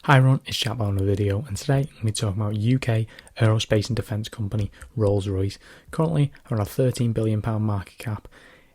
Hi everyone, it's Jack on the video, and today I'm going to be talking about UK aerospace and defence company Rolls-Royce. Currently around a £13 billion market cap.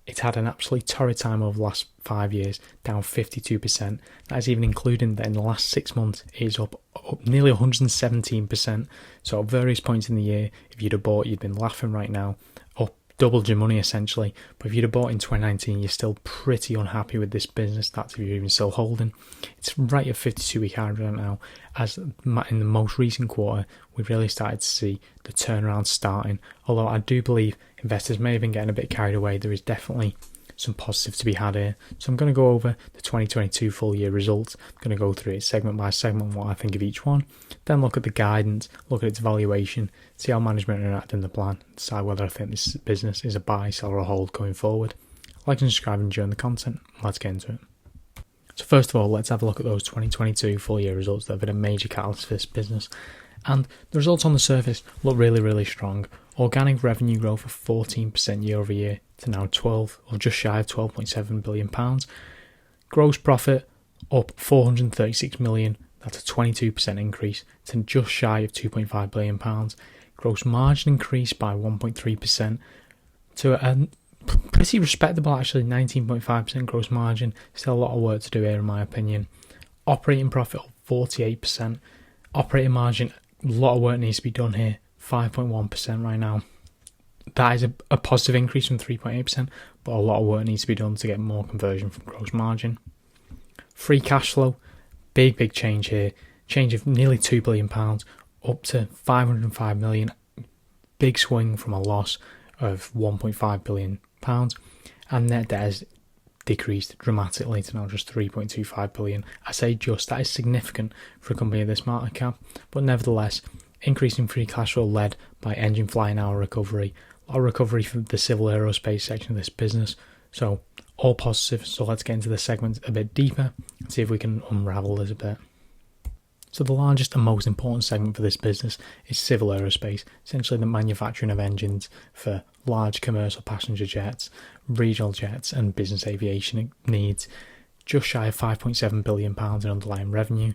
It's had an absolutely torrid time over the last 5 years, down 52%. That is even including that in the last 6 months it is up nearly 117%. So at various points in the year, if you'd have bought, you'd been laughing right now, up doubled your money essentially. But if you'd have bought in 2019, you're still pretty unhappy with this business. That's if you're even still holding. It's right at 52-week high right now. As in the most recent quarter, we've really started to see the turnaround starting. Although I do believe investors may have been getting a bit carried away. There is definitely some positive to be had here. So I'm going to go over the 2022 full year results. I'm going to go through it segment by segment, what I think of each one. Then look at the guidance, look at its valuation, see how management interact in the plan, decide whether I think this business is a buy, sell or a hold going forward. Like and subscribe and enjoy the content. Let's get into it. So first of all, let's have a look at those 2022 full year results that have been a major catalyst for this business. And the results on the surface look really strong. Organic revenue growth of 14% year over year to now 12 or just shy of £12.7 billion. Gross profit up 436 million. That's a 22% increase to just shy of £2.5 billion. Gross margin increased by 1.3% to a pretty respectable, actually, 19.5% gross margin. Still a lot of work to do here in my opinion. Operating profit up 48%. Operating margin, a lot of work needs to be done here. 5.1% right now. That is a positive increase from 3.8%, but a lot of work needs to be done to get more conversion from gross margin. Free cash flow, big change here. Change of nearly £2 billion up to 505 million. Big swing from a loss of £1.5 billion. And net debt has decreased dramatically to now just 3.25 billion. I say just, that is significant for a company of this market cap, but nevertheless, increasing free cash flow led by engine flying hour recovery. A lot of recovery from the civil aerospace section of this business. So all positive. So let's get into the segment a bit deeper and see if we can unravel this a bit. So the largest and most important segment for this business is civil aerospace, essentially the manufacturing of engines for large commercial passenger jets, regional jets and business aviation needs. Just shy of £5.7 billion in underlying revenue.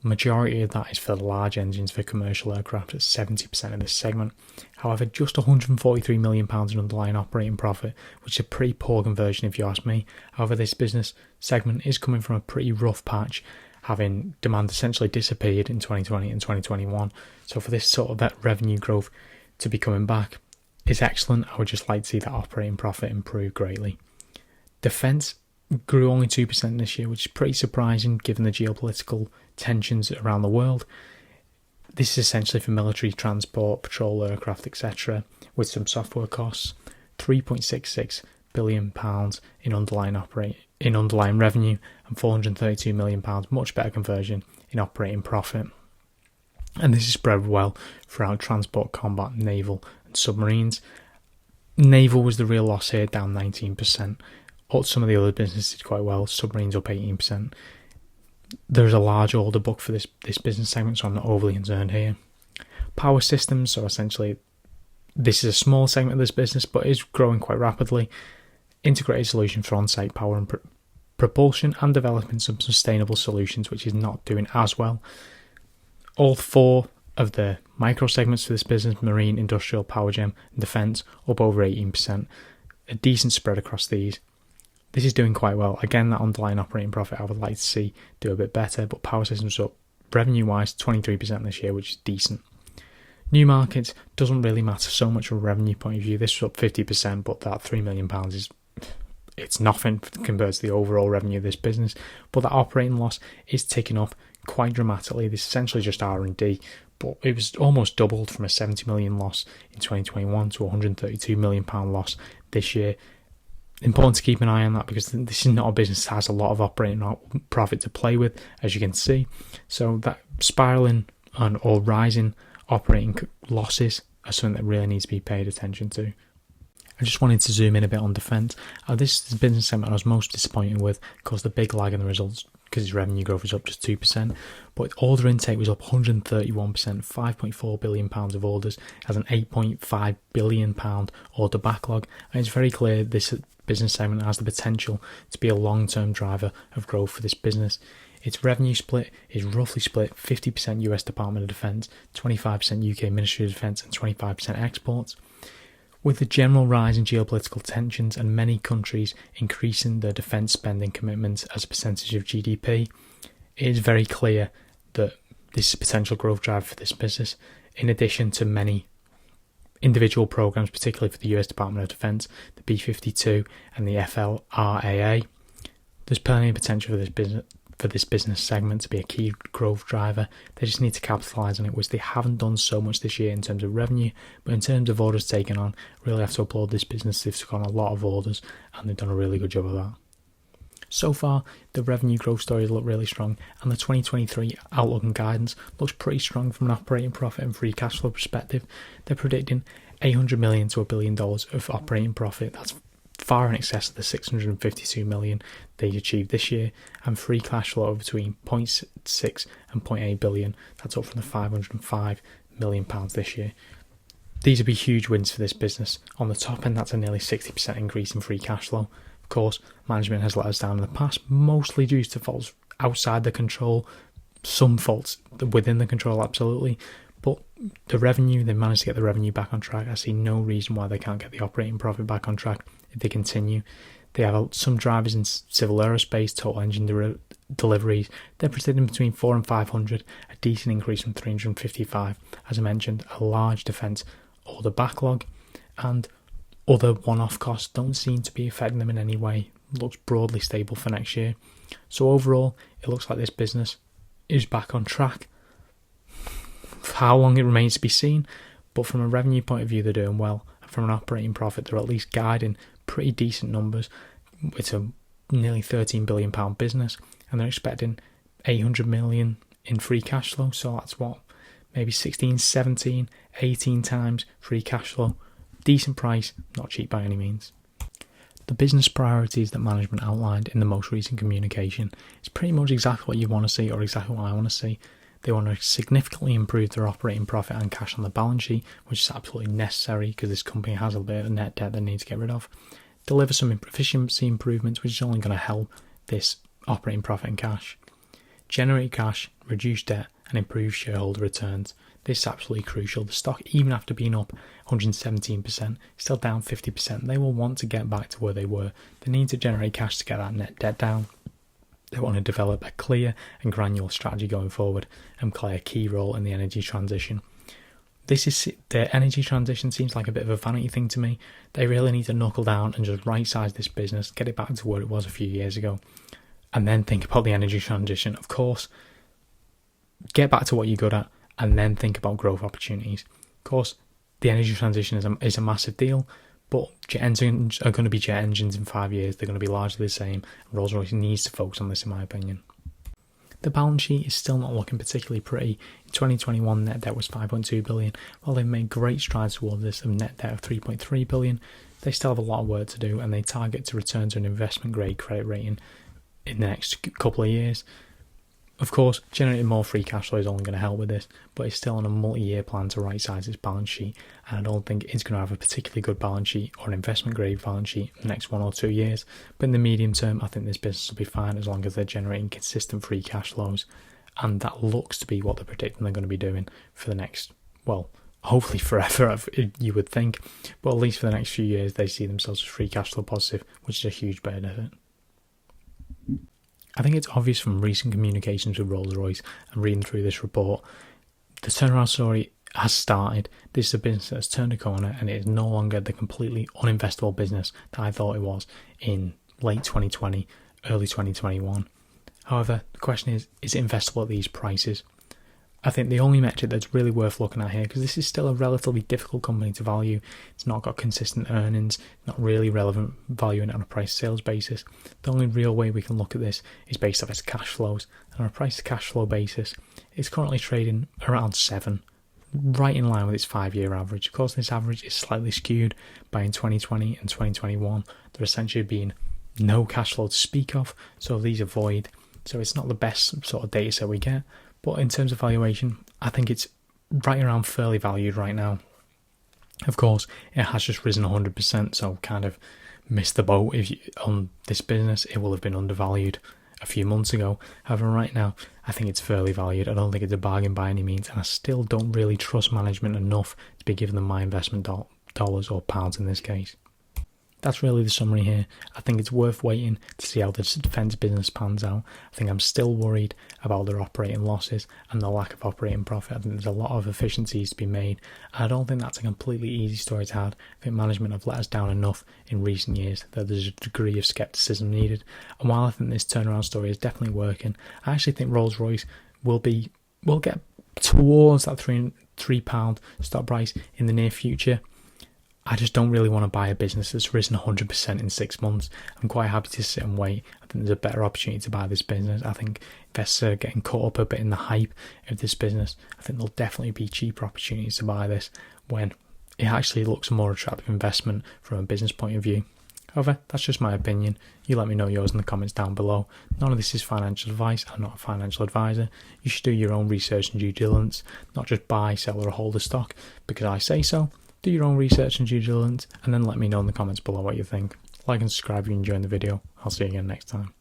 Majority of that is for the large engines for commercial aircraft at 70% of this segment. However, just £143 million in underlying operating profit, which is a pretty poor conversion if you ask me. However, this business segment is coming from a pretty rough patch, having demand essentially disappeared in 2020 and 2021. So for this sort of that revenue growth to be coming back is excellent. I would just like to see that operating profit improve greatly. Defence grew only 2% this year, which is pretty surprising given the geopolitical tensions around the world. This is essentially for military transport, patrol aircraft, etc., with some software costs. £3.66 billion in underlying revenue and £432 million, much better conversion in operating profit. And this is spread well throughout transport, combat, naval and submarines. Naval was the real loss here, down 19%. Some of the other businesses did quite well, submarines up 18%. There's a large order book for this business segment, so I'm not overly concerned here. Power systems, so essentially this is a small segment of this business, but is growing quite rapidly. Integrated solution for on-site power and propulsion, and developing some sustainable solutions, which is not doing as well. All four of the micro segments for this business, marine, industrial, power gen and defence, up over 18%. A decent spread across these. This is doing quite well. Again, that underlying operating profit I would like to see do a bit better, but power systems up revenue-wise 23% this year, which is decent. New markets doesn't really matter so much from a revenue point of view. This was up 50%, but that £3 million it's nothing compared to the overall revenue of this business. But that operating loss is ticking up quite dramatically. This is essentially just R&D, but it was almost doubled from a 70 million loss in 2021 to a £132 million loss this year. Important to keep an eye on that because this is not a business that has a lot of operating profit to play with, as you can see. So that spiralling or rising operating losses are something that really needs to be paid attention to. I just wanted to zoom in a bit on defence. This is the business segment I was most disappointed with because the big lag in the results because its revenue growth was up just 2%, but order intake was up 131%, £5.4 billion of orders, has an £8.5 billion order backlog, and it's very clear this business segment has the potential to be a long-term driver of growth for this business. Its revenue split is roughly split 50% US Department of Defence, 25% UK Ministry of Defence and 25% exports. With the general rise in geopolitical tensions and many countries increasing their defence spending commitments as a percentage of GDP, it is very clear that this is a potential growth driver for this business, in addition to many individual programs, particularly for the US Department of Defence, the B-52 and the RR.L. There's plenty of potential for this business segment to be a key growth driver. They just need to capitalise on it, which they haven't done so much this year in terms of revenue, but in terms of orders taken on, really have to applaud this business. They've taken on a lot of orders and they've done a really good job of that. So far, the revenue growth stories look really strong, and the 2023 outlook and guidance looks pretty strong from an operating profit and free cash flow perspective. They're predicting $800 million to $1 billion of operating profit. That's far in excess of the $652 million they achieved this year, and free cash flow of between £0.6 and £0.8 billion. That's up from the £505 million this year. These would be huge wins for this business. On the top end, that's a nearly 60% increase in free cash flow. Of course, management has let us down in the past, mostly due to faults outside the control, some faults within the control, absolutely. But the revenue, they managed to get the revenue back on track. I see no reason why they can't get the operating profit back on track if they continue. They have some drivers in civil aerospace, total engine deliveries. They're predicting between 4 and 500, a decent increase from 355. As I mentioned, a large defence order backlog, and other one-off costs don't seem to be affecting them in any way. It looks broadly stable for next year. So overall, it looks like this business is back on track. How long it remains to be seen, but from a revenue point of view, they're doing well. And from an operating profit, they're at least guiding pretty decent numbers. It's a nearly £13 billion business, and they're expecting 800 million in free cash flow. So that's what, maybe 16, 17, 18 times free cash flow. Decent price, not cheap by any means. The business priorities that management outlined in the most recent communication is pretty much exactly what you want to see, or exactly what I want to see. They want to significantly improve their operating profit and cash on the balance sheet, which is absolutely necessary because this company has a bit of net debt they need to get rid of. Deliver some efficiency improvements, which is only going to help this operating profit and cash. Generate cash, reduce debt, and improve shareholder returns. This is absolutely crucial. The stock, even after being up 117%, still down 50%. They will want to get back to where they were. They need to generate cash to get that net debt down. They want to develop a clear and granular strategy going forward and play a key role in the energy transition. The energy transition seems like a bit of a vanity thing to me. They really need to knuckle down and just right-size this business, get it back to where it was a few years ago, and then think about the energy transition. Of course, get back to what you're good at, and then think about growth opportunities. Of course, the energy transition is a massive deal, but jet engines are going to be jet engines in 5 years. They're going to be largely the same. Rolls-Royce needs to focus on this, in my opinion. The balance sheet is still not looking particularly pretty. In 2021, net debt was $5.2 billion. While they've made great strides towards this of net debt of $3.3 billion, they still have a lot of work to do, and they target to return to an investment-grade credit rating in the next couple of years. Of course, generating more free cash flow is only going to help with this, but it's still on a multi-year plan to right-size its balance sheet, and I don't think it's going to have a particularly good balance sheet or an investment-grade balance sheet in the next 1 or 2 years. But in the medium term, I think this business will be fine as long as they're generating consistent free cash flows, and that looks to be what they're predicting they're going to be doing for the next, well, hopefully forever, you would think, but at least for the next few years, they see themselves as free cash flow positive, which is a huge benefit. I think it's obvious from recent communications with Rolls-Royce and reading through this report, the turnaround story has started. This is a business that's turned a corner, and it is no longer the completely uninvestable business that I thought it was in late 2020, early 2021. However, the question is it investable at these prices? I think the only metric that's really worth looking at here, because this is still a relatively difficult company to value, it's not got consistent earnings, not really relevant valuing it on a price sales basis. The only real way we can look at this is based off its cash flows, and on a price to cash flow basis, it's currently trading around 7, right in line with its 5-year average. Of course, this average is slightly skewed by in 2020 and 2021, there essentially being no cash flow to speak of, so these are void, so it's not the best sort of data set we get. But in terms of valuation, I think it's right around fairly valued right now. Of course, it has just risen 100%, so kind of missed the boat on this business. It will have been undervalued a few months ago. However, right now, I think it's fairly valued. I don't think it's a bargain by any means, and I still don't really trust management enough to be giving them my investment dollars or pounds in this case. That's really the summary here. I think it's worth waiting to see how the defence business pans out. I think I'm still worried about their operating losses and the lack of operating profit. I think there's a lot of efficiencies to be made. And I don't think that's a completely easy story to have. I think management have let us down enough in recent years that there's a degree of scepticism needed. And while I think this turnaround story is definitely working, I actually think Rolls-Royce will get towards that £3 stock price in the near future. I just don't really want to buy a business that's risen 100% in 6 months. I'm quite happy to sit and wait. I think there's a better opportunity to buy this business. I think investors are getting caught up a bit in the hype of this business. I think there'll definitely be cheaper opportunities to buy this when it actually looks a more attractive investment from a business point of view. However, that's just my opinion. You let me know yours in the comments down below. None of this is financial advice. I'm not a financial advisor. You should do your own research and due diligence, not just buy, sell or hold a stock because I say so. Do your own research and due diligence and then let me know in the comments below what you think. Like and subscribe if you enjoyed the video. I'll see you again next time.